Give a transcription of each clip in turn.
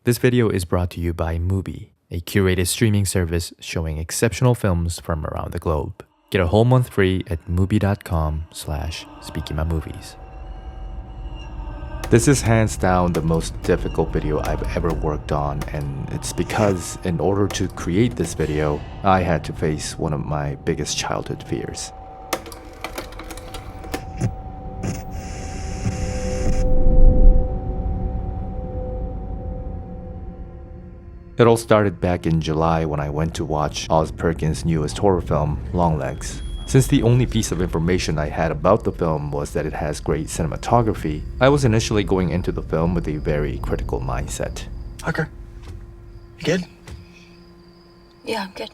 This video is brought to you by Mubi, a curated streaming service showing exceptional films from around the globe. Get a whole month free at mubi.com/SpikimaMovies. This is hands down the most difficult video I've ever worked on, and it's because in order to create this video, I had to face one of my biggest childhood fears. It all started back in July when I went to watch Oz Perkins' newest horror film, Longlegs. Since the only piece of information I had about the film was that it has great cinematography, I was initially going into the film with a very critical mindset. Hucker, you good? Yeah, I'm good.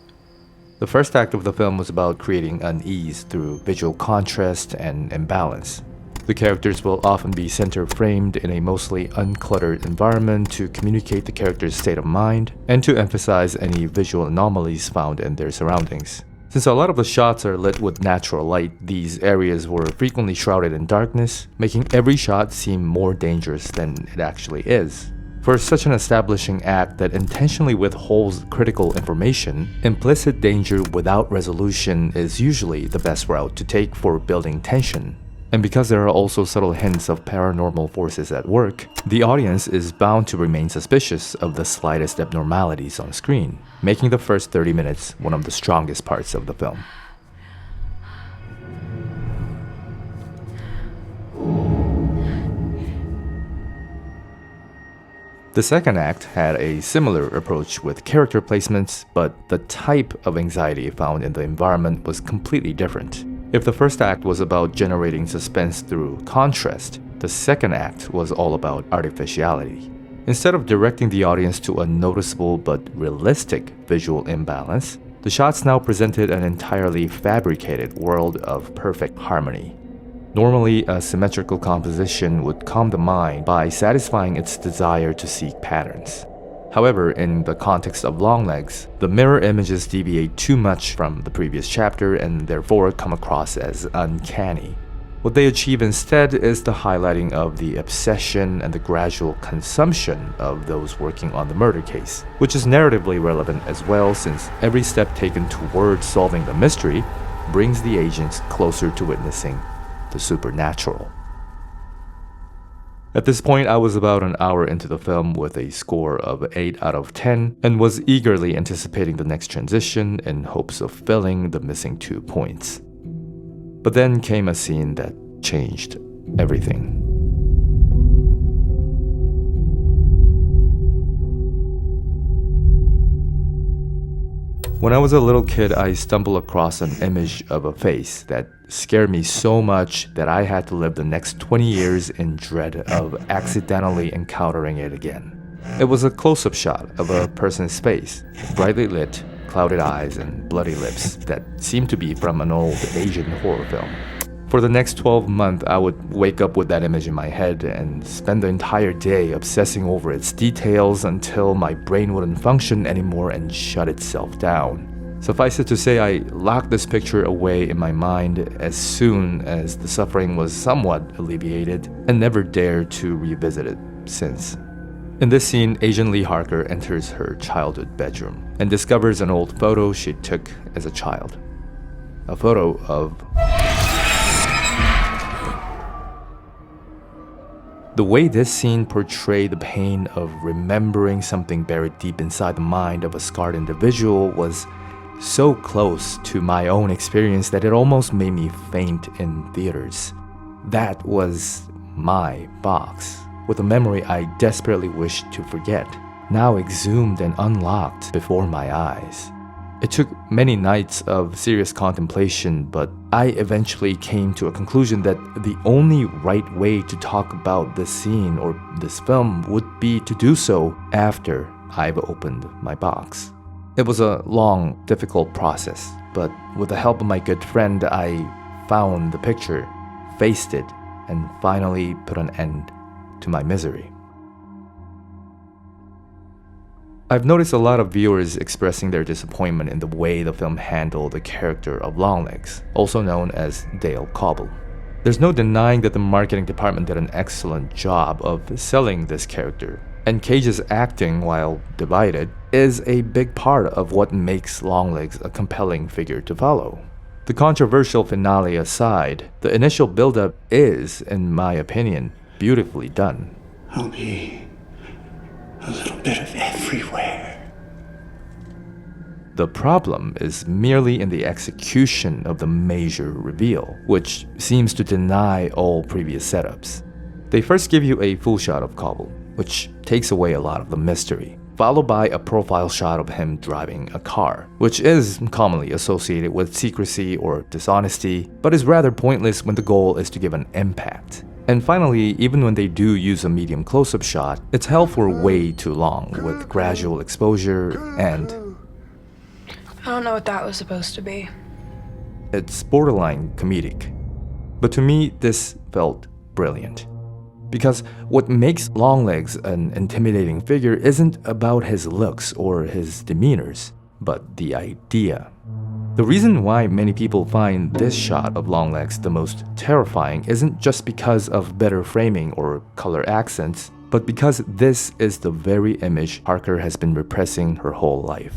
The first act of the film was about creating unease through visual contrast and imbalance. The characters will often be center framed in a mostly uncluttered environment to communicate the character's state of mind and to emphasize any visual anomalies found in their surroundings. Since a lot of the shots are lit with natural light, these areas were frequently shrouded in darkness, making every shot seem more dangerous than it actually is. For such an establishing act that intentionally withholds critical information, implicit danger without resolution is usually the best route to take for building tension. And because there are also subtle hints of paranormal forces at work, the audience is bound to remain suspicious of the slightest abnormalities on screen, making the first 30 minutes one of the strongest parts of the film. The second act had a similar approach with character placements, but the type of anxiety found in the environment was completely different. If the first act was about generating suspense through contrast, the second act was all about artificiality. Instead of directing the audience to a noticeable but realistic visual imbalance, the shots now presented an entirely fabricated world of perfect harmony. Normally, a symmetrical composition would calm the mind by satisfying its desire to seek patterns. However, in the context of Longlegs, the mirror images deviate too much from the previous chapter and therefore come across as uncanny. What they achieve instead is the highlighting of the obsession and the gradual consumption of those working on the murder case, which is narratively relevant as well since every step taken towards solving the mystery brings the agents closer to witnessing the supernatural. At this point, I was about an hour into the film with a score of 8 out of 10 and was eagerly anticipating the next transition in hopes of filling the missing 2 points. But then came a scene that changed everything. When I was a little kid, I stumbled across an image of a face that scared me so much that I had to live the next 20 years in dread of accidentally encountering it again. It was a close-up shot of a person's face, brightly lit, clouded eyes, and bloody lips that seemed to be from an old Asian horror film. For the next 12 months, I would wake up with that image in my head and spend the entire day obsessing over its details until my brain wouldn't function anymore and shut itself down. Suffice it to say, I locked this picture away in my mind as soon as the suffering was somewhat alleviated and never dared to revisit it since. In this scene, Agent Lee Harker enters her childhood bedroom and discovers an old photo she took as a child. A photo of the way this scene portrayed the pain of remembering something buried deep inside the mind of a scarred individual was so close to my own experience that it almost made me faint in theaters. That was my box, with a memory I desperately wished to forget, now exhumed and unlocked before my eyes. It took many nights of serious contemplation, but I eventually came to a conclusion that the only right way to talk about this scene or this film would be to do so after I've opened my box. It was a long, difficult process, but with the help of my good friend, I found the picture, faced it, and finally put an end to my misery. I've noticed a lot of viewers expressing their disappointment in the way the film handled the character of Longlegs, also known as Dale Cobble. There's no denying that the marketing department did an excellent job of selling this character, And Cage's acting, while divided, is a big part of what makes Longlegs a compelling figure to follow. The controversial finale aside, the initial build-up is, in my opinion, beautifully done. I'll be a little bit of everywhere. The problem is merely in the execution of the major reveal, which seems to deny all previous setups. They first give you a full shot of Cobble, which takes away a lot of the mystery, followed by a profile shot of him driving a car, which is commonly associated with secrecy or dishonesty, but is rather pointless when the goal is to give an impact. And finally, even when they do use a medium close-up shot, it's held for way too long, with gradual exposure and... I don't know what that was supposed to be. it's borderline comedic. But to me, this felt brilliant. Because what makes Longlegs an intimidating figure isn't about his looks or his demeanors, but the idea. The reason why many people find this shot of Longlegs the most terrifying isn't just because of better framing or color accents, but because this is the very image Parker has been repressing her whole life.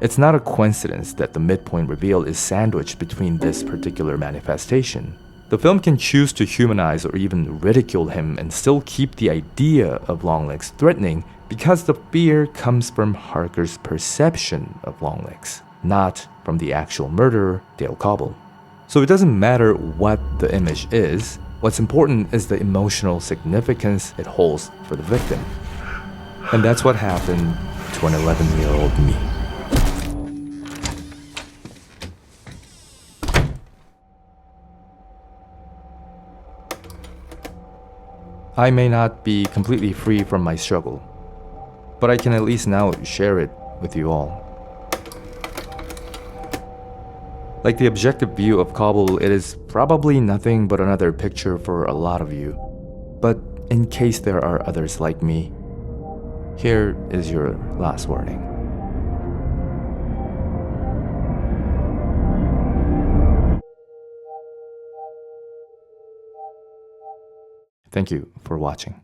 It's not a coincidence that the midpoint reveal is sandwiched between this particular manifestation. The film can choose to humanize or even ridicule him and still keep the idea of Longlegs threatening because the fear comes from Harker's perception of Longlegs, not from the actual murderer, Dale Cobble. So it doesn't matter what the image is, what's important is the emotional significance it holds for the victim. And that's what happened to an 11-year-old me. I may not be completely free from my struggle, but I can at least now share it with you all. Like the objective view of Cobble, it is probably nothing but another picture for a lot of you. But in case there are others like me, here is your last warning. Thank you for watching.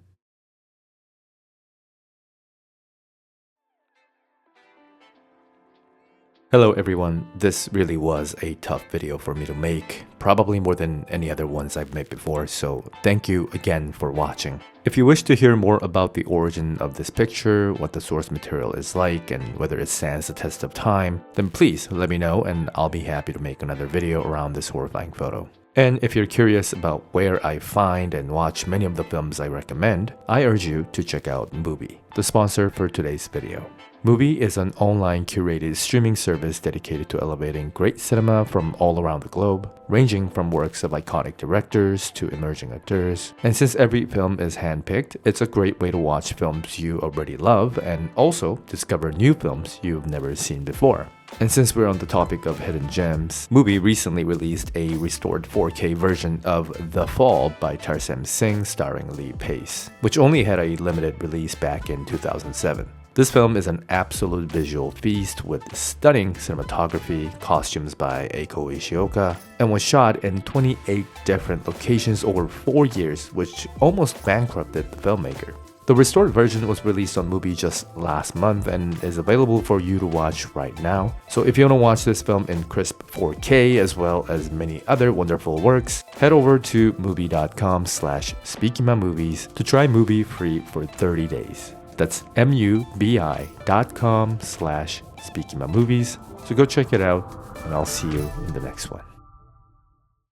Hello everyone, this really was a tough video for me to make, probably more than any other ones I've made before, so thank you again for watching. If you wish to hear more about the origin of this picture, what the source material is like, and whether it stands the test of time, then please let me know and I'll be happy to make another video around this horrifying photo. And if you're curious about where I find and watch many of the films I recommend, I urge you to check out Mubi, the sponsor for today's video. Mubi is an online curated streaming service dedicated to elevating great cinema from all around the globe, ranging from works of iconic directors to emerging actors. And since every film is handpicked, it's a great way to watch films you already love and also discover new films you've never seen before. And since we're on the topic of hidden gems, Mubi recently released a restored 4K version of The Fall by Tarsem Singh starring Lee Pace, which only had a limited release back in 2007. This film is an absolute visual feast with stunning cinematography, costumes by Eiko Ishioka, and was shot in 28 different locations over 4 years, which almost bankrupted the filmmaker. The restored version was released on Mubi just last month and is available for you to watch right now. So if you want to watch this film in crisp 4K as well as many other wonderful works, head over to mubi.com/SpikimaMovies to try Mubi free for 30 days. That's mubi.com/SpikimaMovies. So go check it out and I'll see you in the next one.